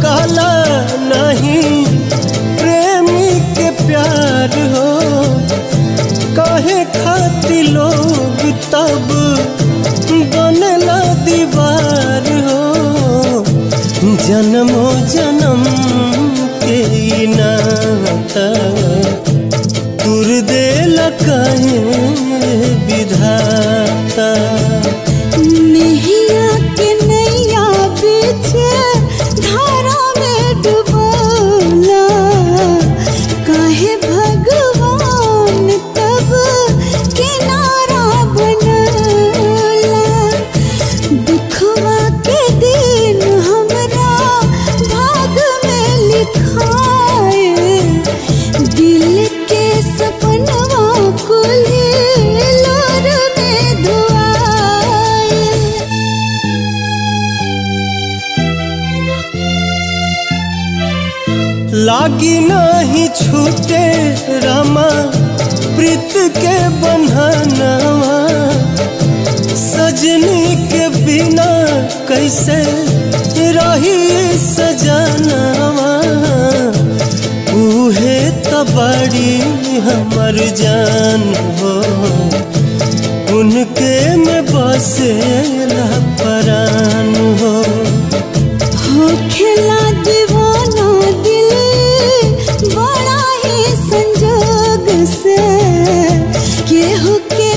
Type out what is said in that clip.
काला नहीं प्रेमी के प्यार हो। काहे खाती लोग तब बनला दीवार हो। जन्मों जन्म के नाता तुर देला काहे विधाता। नैया के नैया बीच धारा में डुबोला काहे भगवान तब किनारा बनला। दुखवा के दिन हमरा भाग में लिखाए दिल के सपनवा कुल लोर में धुआए। लागी नहीं छूटे रामा प्रीत के बंधनवा। सजनी के बिना कैसे रही सजनवा। उहे तो बड़ी हमर जान हो। उनके में बसेला परान हो। खेला दीवाना दिल बड़ा ही संजोग से केहू के